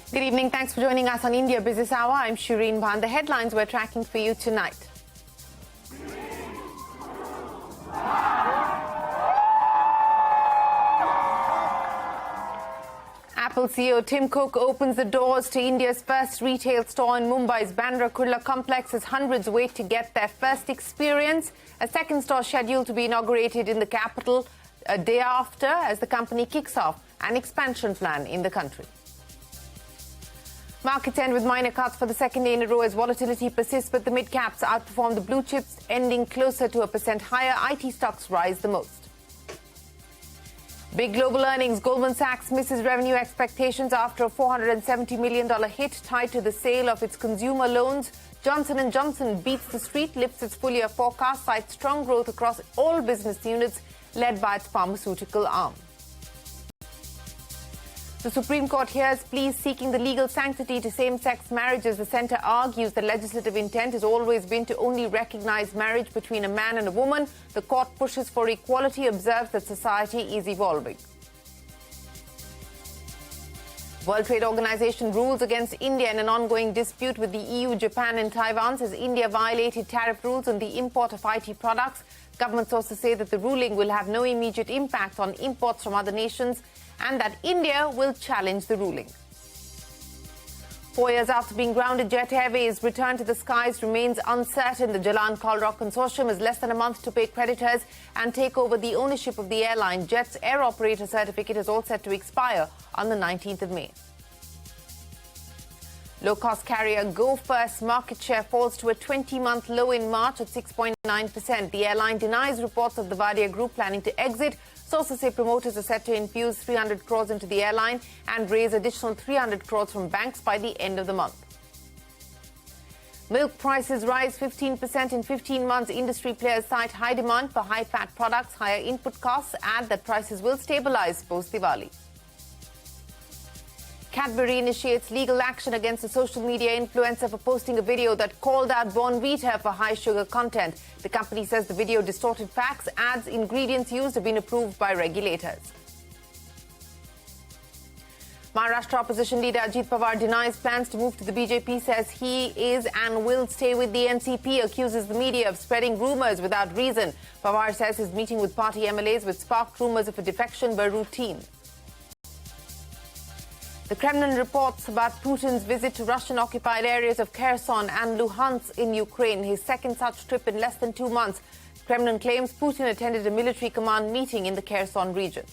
Good evening. Thanks for joining us on India Business Hour. I'm Shereen Bhan. The headlines we're tracking for you tonight. Apple CEO Tim Cook opens the doors to India's first retail store in Mumbai's Bandra Kurla complex as hundreds wait to get their first experience. A second store scheduled to be inaugurated in the capital a day after as the company kicks off an expansion plan in the country. Markets end with minor cuts for the second day in a row as volatility persists, but the mid-caps outperform the blue chips, ending closer to 1% higher. IT stocks rise the most. Big global earnings. Goldman Sachs misses revenue expectations after a $470 million hit tied to the sale of its consumer loans. Johnson & Johnson beats the street, lifts its full-year forecast, cites strong growth across all business units led by its pharmaceutical arm. The Supreme Court hears pleas seeking the legal sanctity to same-sex marriages. The centre argues the legislative intent has always been to only recognise marriage between a man and a woman. The court pushes for equality, observes that society is evolving. World Trade Organization rules against India in an ongoing dispute with the EU, Japan and Taiwan, says India violated tariff rules on the import of IT products. Government sources say that the ruling will have no immediate impact on imports from other nations and that India will challenge the ruling. 4 years after being grounded, Jet Airways' return to the skies remains uncertain. The Jalan Kolrak Consortium has less than a month to pay creditors and take over the ownership of the airline. Jet's air operator certificate is all set to expire on the 19th of May. Low-cost carrier Go First market share falls to a 20-month low in March at 6.9%. The airline denies reports of the Wadia Group planning to exit. Sources say promoters are set to infuse 300 crores into the airline and raise additional 300 crores from banks by the end of the month. Milk prices rise 15% in 15 months. Industry players cite high demand for high-fat products. Higher input costs add that prices will stabilize post-Diwali. Cadbury initiates legal action against a social media influencer for posting a video that called out Bournvita for high sugar content. The company says the video distorted facts. Ads, ingredients used have been approved by regulators. Maharashtra opposition leader Ajit Pawar denies plans to move to the BJP, says he is and will stay with the NCP, accuses the media of spreading rumours without reason. Pawar says his meeting with party MLAs which sparked rumours of a defection were routine. The Kremlin reports about Putin's visit to Russian-occupied areas of Kherson and Luhansk in Ukraine, his second such trip in less than 2 months. Kremlin claims Putin attended a military command meeting in the Kherson region.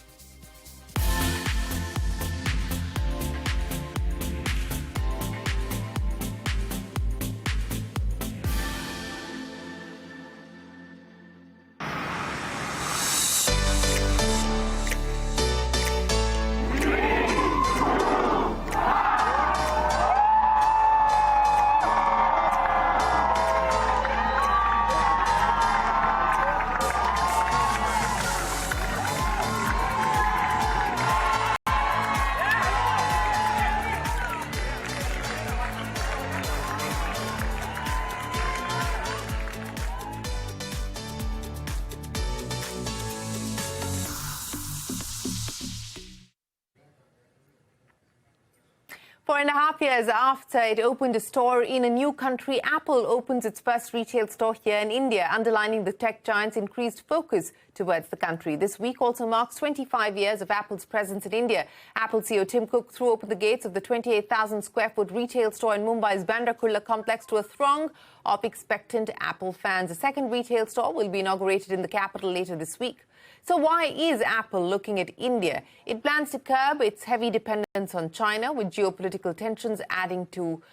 Four and a half years after it opened a store in a new country, Apple opens its first retail store here in India, underlining the tech giant's increased focus towards the country. This week also marks 25 years of Apple's presence in India. Apple CEO Tim Cook threw open the gates of the 28,000-square-foot retail store in Mumbai's Bandra Kurla complex to a throng of expectant Apple fans. A second retail store will be inaugurated in the capital later this week. So why is Apple looking at India? It plans to curb its heavy dependence on China, with geopolitical tensions adding to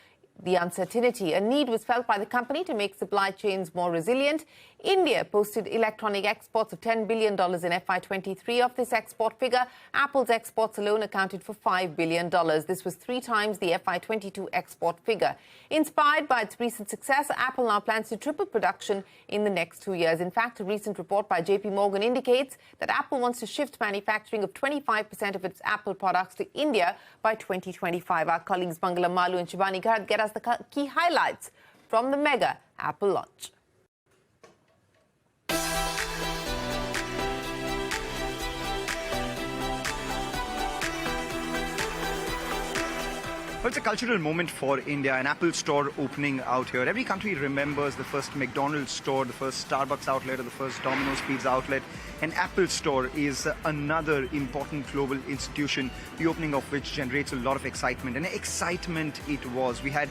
the uncertainty. A need was felt by the company to make supply chains more resilient. India posted electronic exports of $10 billion in FY23. Of this export figure, Apple's exports alone accounted for $5 billion. This was 3 times the FY22 export figure. Inspired by its recent success, Apple now plans to triple production in the next 2 years. In fact, a recent report by JP Morgan indicates that Apple wants to shift manufacturing of 25% of its Apple products to India by 2025. Our colleagues Mangala Malu and Shivani Garg get us the key highlights from the mega Apple launch. Well, it's a cultural moment for India, an Apple store opening out here. Every country remembers the first McDonald's store, the first Starbucks outlet, or the first Domino's Pizza outlet. An Apple store is another important global institution, the opening of which generates a lot of excitement. And excitement it was. We had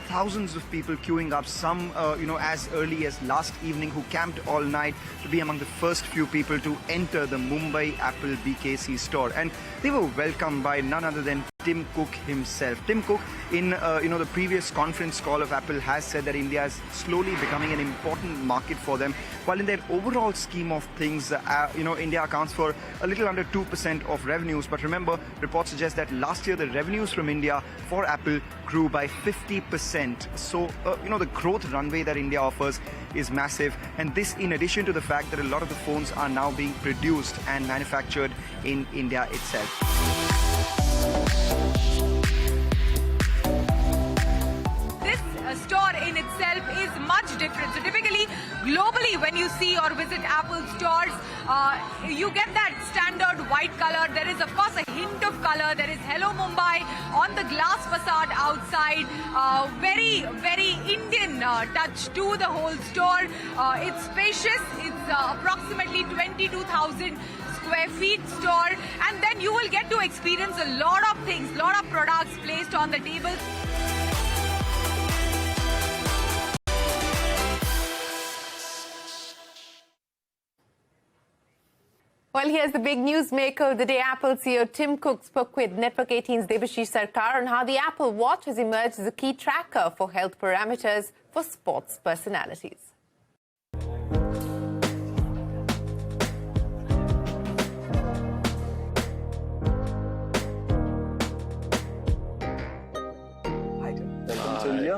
thousands of people queuing up, some as early as last evening, who camped all night to be among the first few people to enter the Mumbai Apple BKC store. And they were welcomed by none other than Tim Cook himself. Tim Cook, in the previous conference call of Apple, has said that India is slowly becoming an important market for them. While in their overall scheme of things, India accounts for a little under 2% of revenues. But remember, reports suggest that last year the revenues from India for Apple grew by 50%. So, the growth runway that India offers is massive. And this in addition to the fact that a lot of the phones are now being produced and manufactured in India itself. Store in itself is much different. So typically, globally, when you see or visit Apple stores, you get that standard white color. There is, of course, a hint of color. There is Hello Mumbai on the glass facade outside. Very, very Indian touch to the whole store. It's spacious. It's approximately 22,000 square feet store. And then you will get to experience a lot of things, a lot of products placed on the table. Well, here's the big newsmaker of the day. Apple CEO Tim Cook spoke with Network 18's Debashish Sarkar on how the Apple Watch has emerged as a key tracker for health parameters for sports personalities.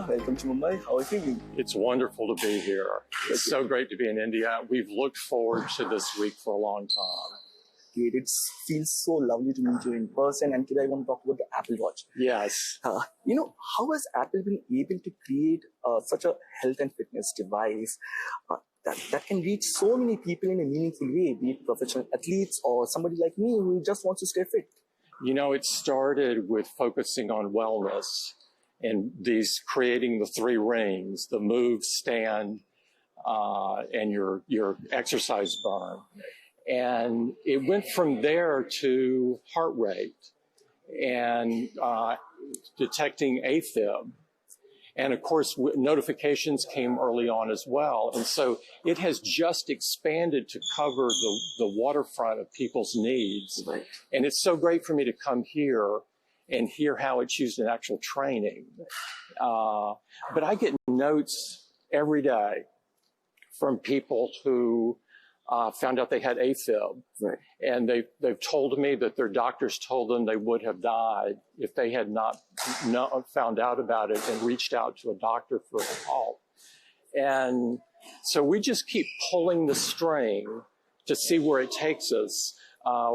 Welcome to Mumbai. How are you feeling? It's wonderful to be here. It's so great to be in India. We've looked forward to this week for a long time. It feels so lovely to meet you in person. And today I want to talk about the Apple Watch. Yes. How has Apple been able to create such a health and fitness device that can reach so many people in a meaningful way, be it professional athletes or somebody like me who just wants to stay fit? It started with focusing on wellness and creating the three rings, the move, stand, and your exercise burn. And it went from there to heart rate and detecting AFib. And of course, notifications came early on as well. And so it has just expanded to cover the waterfront of people's needs. Right. And it's so great for me to come here and hear how it's used in actual training. But I get notes every day from people who found out they had AFib. Right. And they've told me that their doctors told them they would have died if they had not found out about it and reached out to a doctor for help. And so we just keep pulling the string to see where it takes us.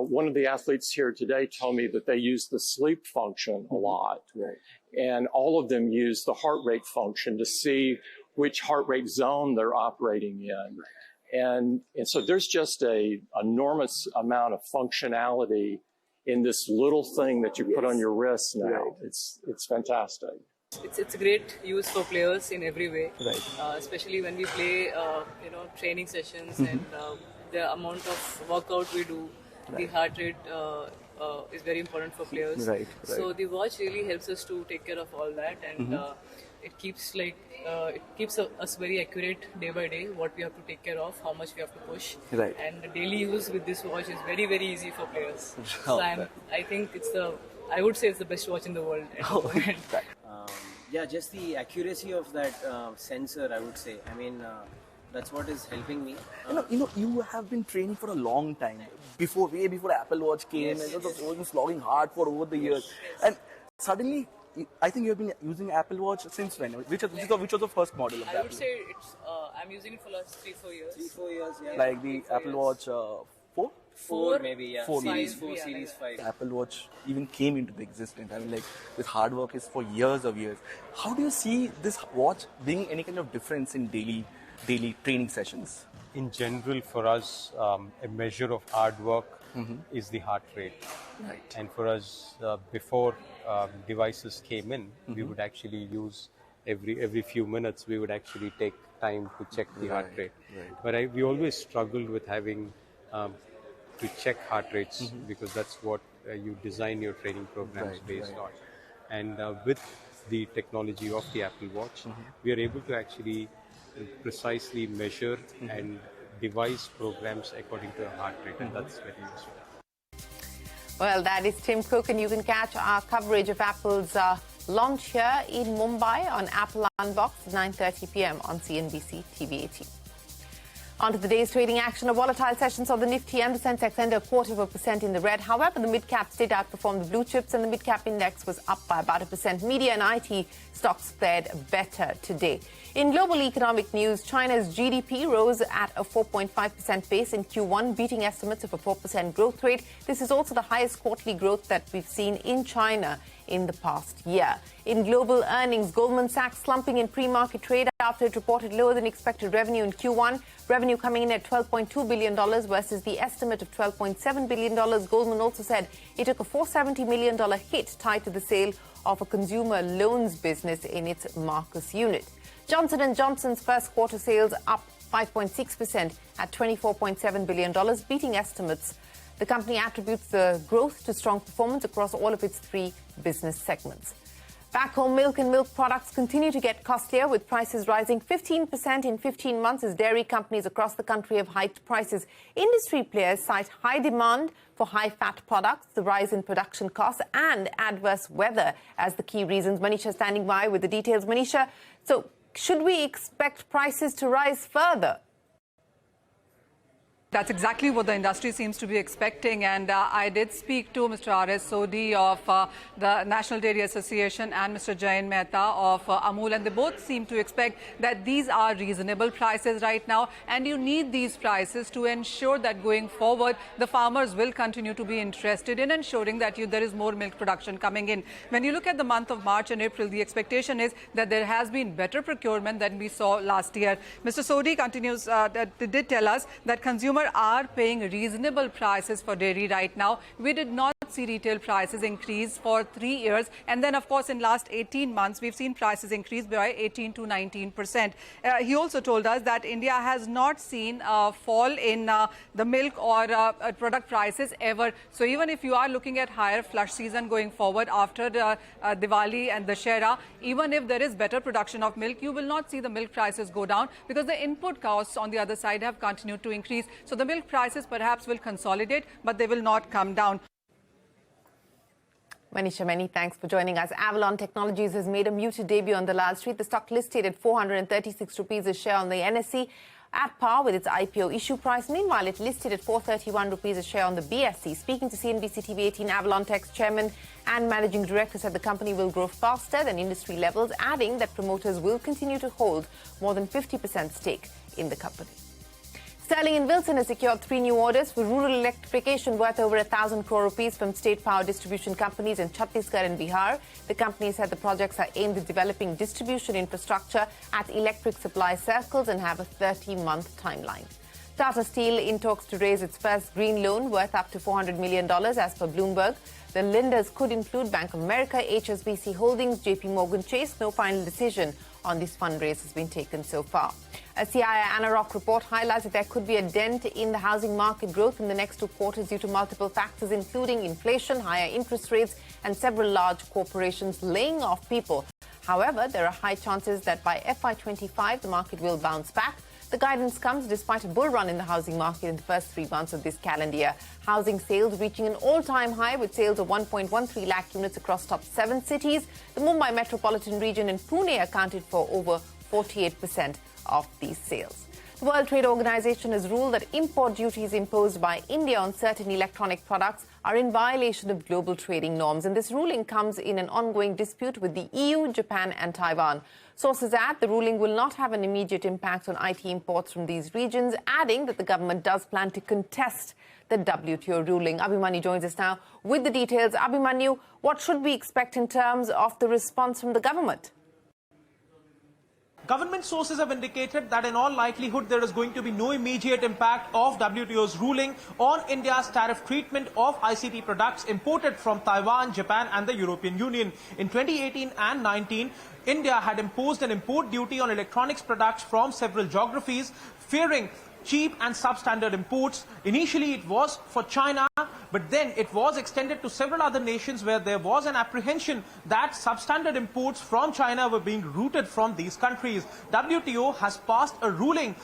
One of the athletes here today told me that they use the sleep function a lot. Right. And all of them use the heart rate function to see which heart rate zone they're operating in. Right. And so there's just an enormous amount of functionality in this little thing that you put on your wrist now. Right. It's fantastic. It's a great use for players in every way, Right. Especially when we play, training sessions and the amount of workout we do. Right. The heart rate is very important for players. Right. So the watch really helps us to take care of all that, and it keeps us very accurate day by day what we have to take care of, how much we have to push. Right. And the daily use with this watch is very, very easy for players. Oh, So I think I would say it's the best watch in the world. At the moment. Just the accuracy of that sensor, I would say. I mean, that's what is helping me. You have been training for a long time, way before Apple Watch came, and you've been slogging hard for over the years. And suddenly, I think you've been using Apple Watch since when? Which was the first model of I Apple? would say I'm using it for the last 3-4 years. 3-4 years, yeah. Like the Apple Watch 4? 4 maybe, yeah. 4 Series maybe. 4, Series 5. Apple Watch even came into existence. I mean, like, this hard work is for years of years. How do you see this watch bringing any kind of difference in daily daily training sessions? In general, for us, a measure of hard work is the heart rate. Right. And for us, before devices came in, we would actually use every few minutes, we would actually take time to check the heart rate. But we always struggled with having to check heart rates because that's what you design your training programs based on. And with the technology of the Apple Watch, we are able to actually precisely measure and devise programs according to a heart rate, and that's very useful. Well, that is Tim Cook, and you can catch our coverage of Apple's launch here in Mumbai on Apple Unboxed, 9:30 p.m. on CNBC-TV18. On to the day's trading action. A volatile session saw the Nifty and the Sensex end 0.25% in the red. However, the mid-caps did outperform the blue chips, and the mid-cap index was up by about 1%. Media and IT stocks fared better today. In global economic news, China's GDP rose at a 4.5% pace in Q1, beating estimates of a 4% growth rate. This is also the highest quarterly growth that we've seen in China in the past year. In global earnings, Goldman Sachs slumping in pre-market trade after it reported lower than expected revenue in Q1. Revenue coming in at $12.2 billion versus the estimate of $12.7 billion. Goldman also said it took a $470 million hit tied to the sale of a consumer loans business in its Marcus unit. Johnson & Johnson's first quarter sales up 5.6% at $24.7 billion, beating estimates. The company attributes the growth to strong performance across all of its three business segments. Back home, milk and milk products continue to get costlier, with prices rising 15% in 15 months as dairy companies across the country have hiked prices. Industry players cite high demand for high-fat products, the rise in production costs, and adverse weather as the key reasons. Manisha standing by with the details. Manisha, so should we expect prices to rise further? That's exactly what the industry seems to be expecting. And I did speak to Mr. R.S. Sodhi of the National Dairy Association and Mr. Jain Mehta of Amul, and they both seem to expect that these are reasonable prices right now. And you need these prices to ensure that going forward, the farmers will continue to be interested in ensuring that there is more milk production coming in. When you look at the month of March and April, the expectation is that there has been better procurement than we saw last year. Mr. Sodhi continues, that they did tell us that consumers are paying reasonable prices for dairy right now. We did not see retail prices increase for 3 years, and then of course in last 18 months we've seen prices increase by 18 to 19%. He also told us that India has not seen a fall in the milk or product prices ever. So even if you are looking at higher flush season going forward after the Diwali and the Shera, even if there is better production of milk, you will not see the milk prices go down because the input costs on the other side have continued to increase. So the milk prices perhaps will consolidate, but they will not come down. Manisha, many thanks for joining us. Avalon Technologies has made a muted debut on the Lal Street. The stock listed at 436 rupees a share on the NSE, at par with its IPO issue price. Meanwhile, it listed at 431 rupees a share on the BSE. Speaking to CNBC-TV18, Avalon Tech's chairman and managing director said the company will grow faster than industry levels, adding that promoters will continue to hold more than 50% stake in the company. Sterling and Wilson has secured 3 new orders for rural electrification worth over 1,000 crore rupees from state power distribution companies in Chhattisgarh and Bihar. The company said the projects are aimed at developing distribution infrastructure at electric supply circles and have a 30-month timeline. Tata Steel in talks to raise its first green loan worth up to $400 million as per Bloomberg. The lenders could include Bank of America, HSBC Holdings, JP Morgan Chase. No final decision on this fundraise has been taken so far. A CII Anarok report highlights that there could be a dent in the housing market growth in the next 2 quarters due to multiple factors, including inflation, higher interest rates, and several large corporations laying off people. However, there are high chances that by FY25, the market will bounce back. The guidance comes despite a bull run in the housing market in the first 3 months of this calendar year. Housing sales reaching an all-time high with sales of 1.13 lakh units across top 7 cities. The Mumbai metropolitan region and Pune accounted for over 48% of these sales. The World Trade Organization has ruled that import duties imposed by India on certain electronic products are in violation of global trading norms. And this ruling comes in an ongoing dispute with the EU, Japan and Taiwan. Sources add the ruling will not have an immediate impact on IT imports from these regions, adding that the government does plan to contest the WTO ruling. Abhimanyu joins us now with the details. Abhimanyu, what should we expect in terms of the response from the government? Government sources have indicated that in all likelihood there is going to be no immediate impact of WTO's ruling on India's tariff treatment of ICT products imported from Taiwan, Japan and the European Union. In 2018 and 19, India had imposed an import duty on electronics products from several geographies, fearing cheap and substandard imports. Initially it was for China, but then it was extended to several other nations where there was an apprehension that substandard imports from China were being routed from these countries. WTO has passed a ruling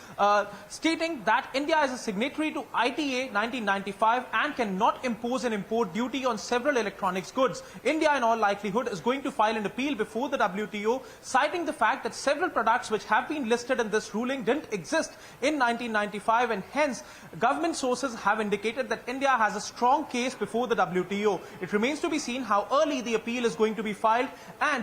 stating that India is a signatory to ITA 1995 and cannot impose an import duty on several electronics goods. India in all likelihood is going to file an appeal before the WTO, citing the fact that several products which have been listed in this ruling didn't exist in 1995, and hence government sources have indicated that India has a strong case before the WTO. It remains to be seen how early the appeal is going to be filed and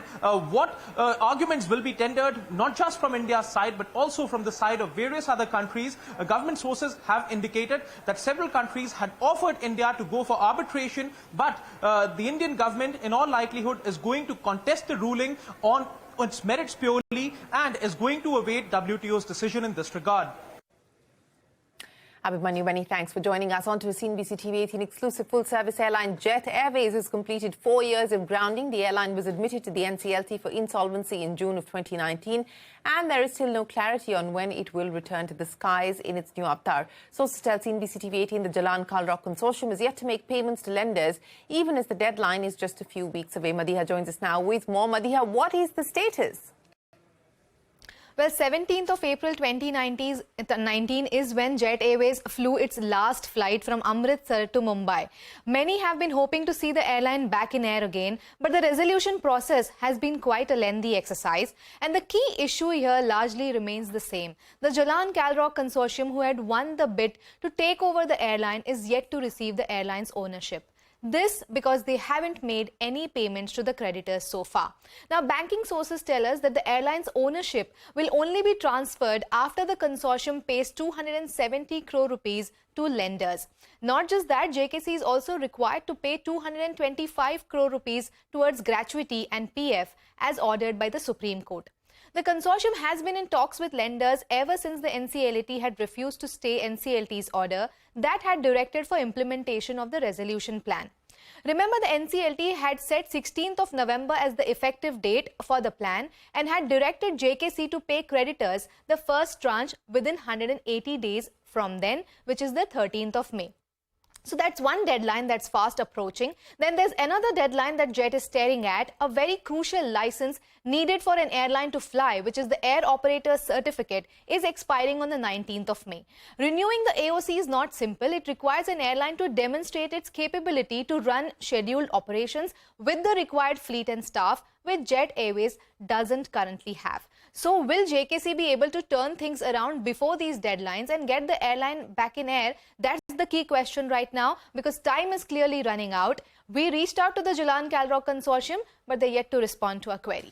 what arguments will be tendered, not just from India's side but also from the side of various other countries. Government sources have indicated that several countries had offered India to go for arbitration, but the Indian government in all likelihood is going to contest the ruling on its merits purely and is going to await WTO's decision in this regard. Abhimanyu, many thanks for joining us. On to a CNBC-TV18 exclusive full-service airline. Jet Airways has completed 4 years of grounding. The airline was admitted to the NCLT for insolvency in June of 2019, and there is still no clarity on when it will return to the skies in its new avatar. Sources tell CNBC-TV18 the Jalan Kalrock Consortium is yet to make payments to lenders, even as the deadline is just a few weeks away. Madiha joins us now with more. Madiha, what is the status? Well, 17th of April 2019 is when Jet Airways flew its last flight from Amritsar to Mumbai. Many have been hoping to see the airline back in air again, but the resolution process has been quite a lengthy exercise. And the key issue here largely remains the same. The Jalan Kalrock Consortium, who had won the bid to take over the airline, is yet to receive the airline's ownership. This because they haven't made any payments to the creditors so far. Now, banking sources tell us that the airline's ownership will only be transferred after the consortium pays 270 crore rupees to lenders. Not just that, JKC is also required to pay 225 crore rupees towards gratuity and PF as ordered by the Supreme Court. The consortium has been in talks with lenders ever since the NCLT had refused to stay NCLT's order that had directed for implementation of the resolution plan. Remember, the NCLT had set 16th of November as the effective date for the plan and had directed JKC to pay creditors the first tranche within 180 days from then, which is the 13th of May. So that's one deadline that's fast approaching. Then there's another deadline that Jet is staring at, a very crucial license needed for an airline to fly, which is the Air Operator's Certificate, is expiring on the 19th of May. Renewing the AOC is not simple. It requires an airline to demonstrate its capability to run scheduled operations with the required fleet and staff, which Jet Airways doesn't currently have. So will JKC be able to turn things around before these deadlines and get the airline back in air? That's the key question right now, because time is clearly running out. We reached out to the Jalan Kalrock Consortium, but they're yet to respond to our query.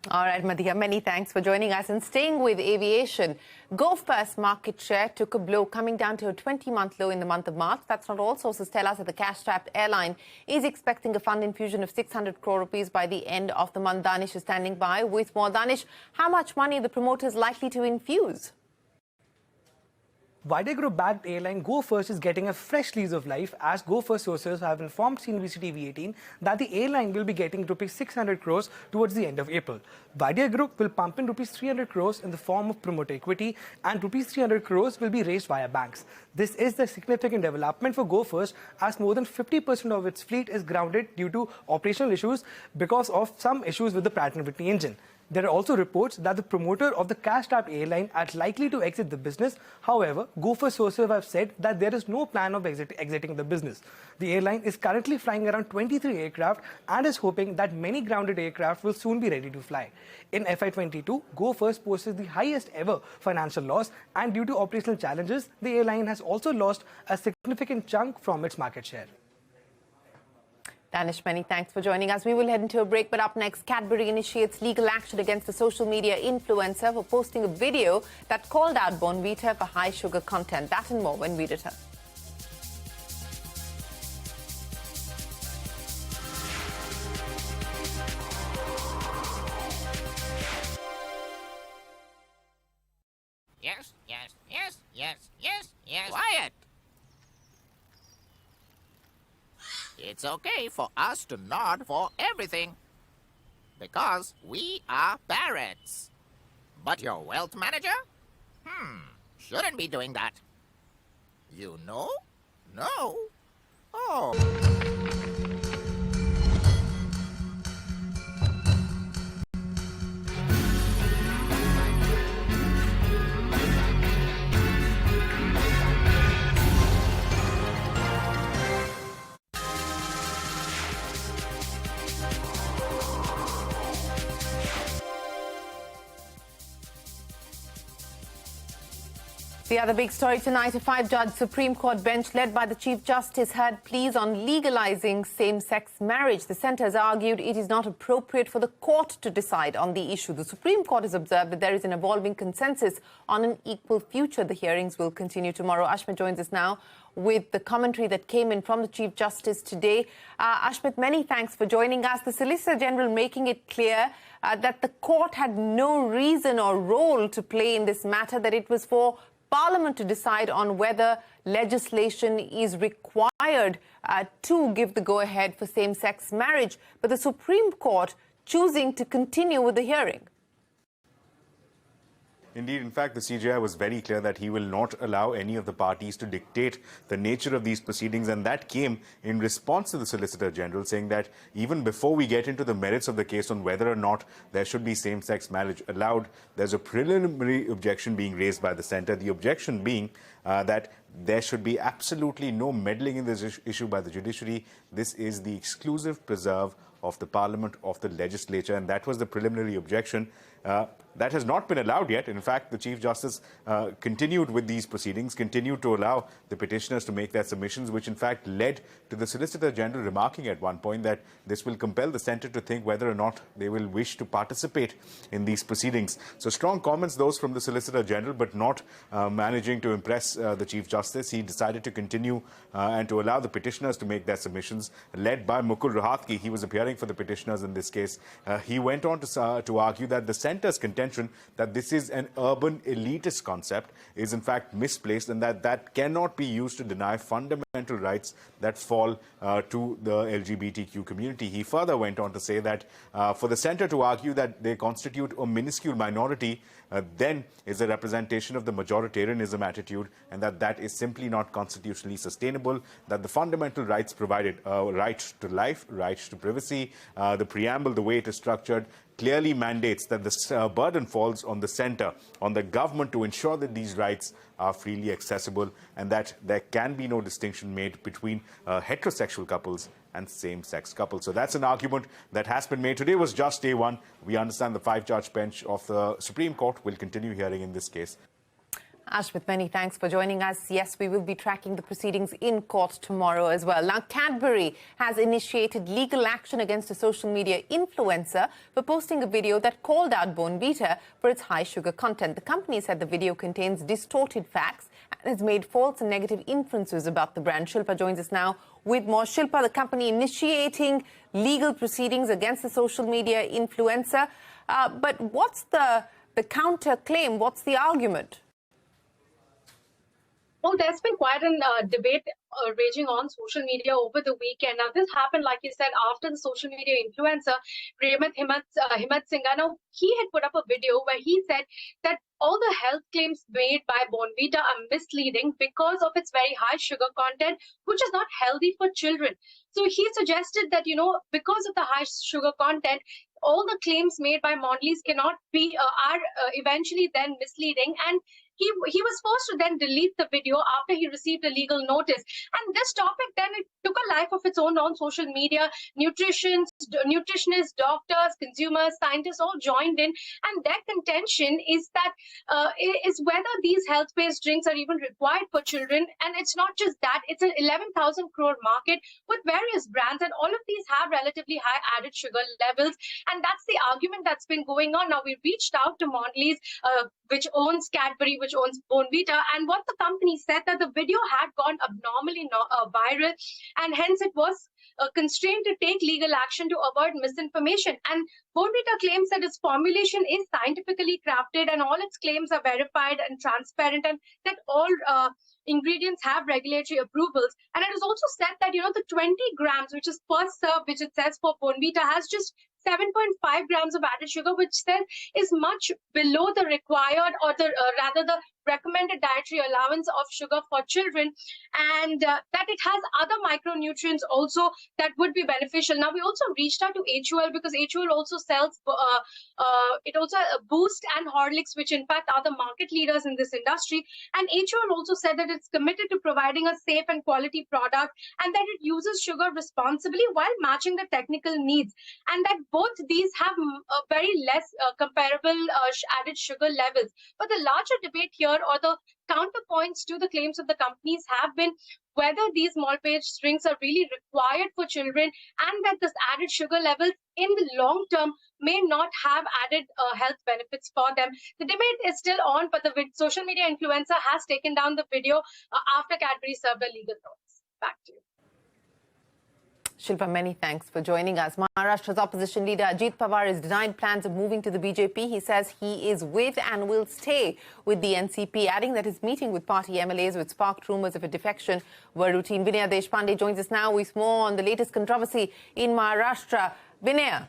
All right, Madhya, many thanks for joining us. And staying with aviation, GoFirst market share took a blow, coming down to a 20-month low in the month of March. That's not all. Sources tell us that the cash-strapped airline is expecting a fund infusion of 600 crore rupees by the end of the month. Danish is standing by with more. Danish, how much money are the promoters likely to infuse? Vijay Group-backed airline GoFirst is getting a fresh lease of life, as GoFirst sources have informed CNBC-TV18 that the airline will be getting rupees 600 crores towards the end of April. Vijay Group will pump in rupees 300 crores in the form of promoter equity, and rupees 300 crores will be raised via banks. This is the significant development for GoFirst, as more than 50% of its fleet is grounded due to operational issues because of some issues with the Pratt & Whitney engine. There are also reports that the promoter of the cash-strapped airline are likely to exit the business. However, GoFirst sources have said that there is no plan of exiting the business. The airline is currently flying around 23 aircraft and is hoping that many grounded aircraft will soon be ready to fly. In FY22, GoFirst posted the highest ever financial loss, and due to operational challenges, the airline has also lost a significant chunk from its market share. Danish, many thanks for joining us. We will head into a break, but up next, Cadbury initiates legal action against the social media influencer for posting a video that called out Bournvita for high sugar content. That and more when we return. It's okay for us to nod for everything. Because we are parrots. But your wealth manager? Shouldn't be doing that. You know? No? Oh. The other big story tonight, a 5-judge Supreme Court bench led by the Chief Justice heard pleas on legalizing same-sex marriage. The centre has argued it is not appropriate for the court to decide on the issue. The Supreme Court has observed that there is an evolving consensus on an equal future. The hearings will continue tomorrow. Ashmit joins us now with the commentary that came in from the Chief Justice today. Ashmit, many thanks for joining us. The Solicitor General making it clear that the court had no reason or role to play in this matter, that it was for Parliament to decide on whether legislation is required to give the go-ahead for same-sex marriage, but the Supreme Court choosing to continue with the hearing. Indeed, in fact, the CJI was very clear that he will not allow any of the parties to dictate the nature of these proceedings, and that came in response to the Solicitor General saying that even before we get into the merits of the case on whether or not there should be same-sex marriage allowed, there's a preliminary objection being raised by the centre, the objection being that there should be absolutely no meddling in this issue by the judiciary. This is the exclusive preserve of the Parliament, of the legislature, and that was the preliminary objection. That has not been allowed yet. In fact, the Chief Justice continued with these proceedings, continued to allow the petitioners to make their submissions, which in fact led to the Solicitor General remarking at one point that this will compel the centre to think whether or not they will wish to participate in these proceedings. So strong comments, those from the Solicitor General, but not managing to impress the Chief Justice. He decided to continue and to allow the petitioners to make their submissions, led by Mukul Rohatgi. He was appearing for the petitioners in this case. He went on to argue that the centre's contention that this is an urban elitist concept is in fact misplaced, and that cannot be used to deny fundamental rights that fall to the LGBTQ community. He further went on to say that for the centre to argue that they constitute a minuscule minority then is a representation of the majoritarianism attitude, and that is simply not constitutionally sustainable, that the fundamental rights provided, right to life, right to privacy, the preamble, the way it is structured, clearly mandates that this burden falls on the centre, on the government, to ensure that these rights are freely accessible and that there can be no distinction made between heterosexual couples and same-sex couples. So that's an argument that has been made. Today was just day one. We understand the 5-judge bench of the Supreme Court will continue hearing in this case. Ashmit, many thanks for joining us. Yes, we will be tracking the proceedings in court tomorrow as well. Now, Cadbury has initiated legal action against a social media influencer for posting a video that called out Bournvita for its high sugar content. The company said the video contains distorted facts and has made false and negative inferences about the brand. Shilpa joins us now with more. Shilpa, the company initiating legal proceedings against the social media influencer. But what's the counter claim? What's the argument? Well, there's been quite a debate raging on social media over the weekend. Now, this happened, like you said, after the social media influencer, Himmat Singh. Now, he had put up a video where he said that all the health claims made by Bournvita are misleading because of its very high sugar content, which is not healthy for children. So he suggested that, because of the high sugar content, all the claims made by Mondelez cannot be, are eventually then misleading. And he was forced to then delete the video after he received a legal notice. And this topic then it took a life of its own on social media. Nutritionists, doctors, consumers, scientists all joined in. And their contention is that is whether these health-based drinks are even required for children. And it's not just that, it's an 11,000 crore market with various brands. And all of these have relatively high added sugar levels. And that's the argument that's been going on. Now, we reached out to Mondelez, which owns Cadbury, which owns Bonvita. And what the company said that the video had gone abnormally viral, and hence it was constrained to take legal action to avoid misinformation. And Bonvita claims that its formulation is scientifically crafted and all its claims are verified and transparent, and that all ingredients have regulatory approvals. And it is also said that, the 20 grams, which is per serve, which it says for Bonvita, has just 7.5 grams of added sugar, which says is much below the required, or rather the recommended dietary allowance of sugar for children, and that it has other micronutrients also that would be beneficial. Now, we also reached out to HUL because HUL also sells, it also Boost and Horlicks, which in fact are the market leaders in this industry. And HUL also said that it's committed to providing a safe and quality product, and that it uses sugar responsibly while matching the technical needs, and that both these have very less comparable added sugar levels. But the larger debate here, or the counterpoints to the claims of the companies, have been whether these small-page drinks are really required for children, and that this added sugar levels in the long term may not have added health benefits for them. The debate is still on, but the social media influencer has taken down the video after Cadbury served a legal notice. Back to you. Shilpa, many thanks for joining us. Maharashtra's opposition leader Ajit Pawar is denied plans of moving to the BJP. He says he is with and will stay with the NCP, adding that his meeting with party MLAs, which sparked rumours of a defection, were routine. Vinaya Deshpande joins us now with more on the latest controversy in Maharashtra. Vinaya.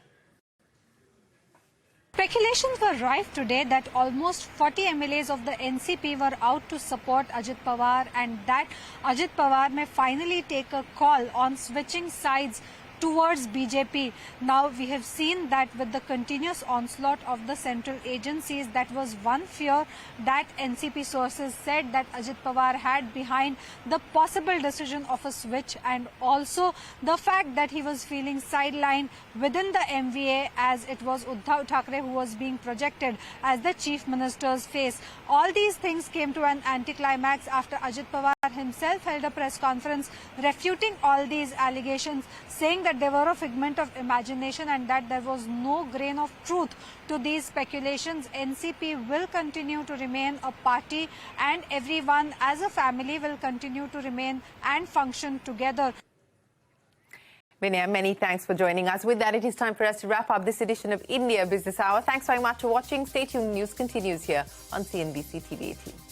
Speculations were rife today that almost 40 MLAs of the NCP were out to support Ajit Pawar, and that Ajit Pawar may finally take a call on switching sides towards BJP. Now, we have seen that with the continuous onslaught of the central agencies, that was one fear that NCP sources said that Ajit Pawar had behind the possible decision of a switch, and also the fact that he was feeling sidelined within the MVA, as it was Uddhav Thackeray who was being projected as the chief minister's face. All these things came to an anticlimax after Ajit Pawar himself held a press conference refuting all these allegations, saying that they were a figment of imagination and that there was no grain of truth to these speculations. NCP will continue to remain a party, and everyone as a family will continue to remain and function together. Vinaya, many thanks for joining us. With that, it is time for us to wrap up this edition of India Business Hour. Thanks very much for watching. Stay tuned. News continues here on CNBC-TV18.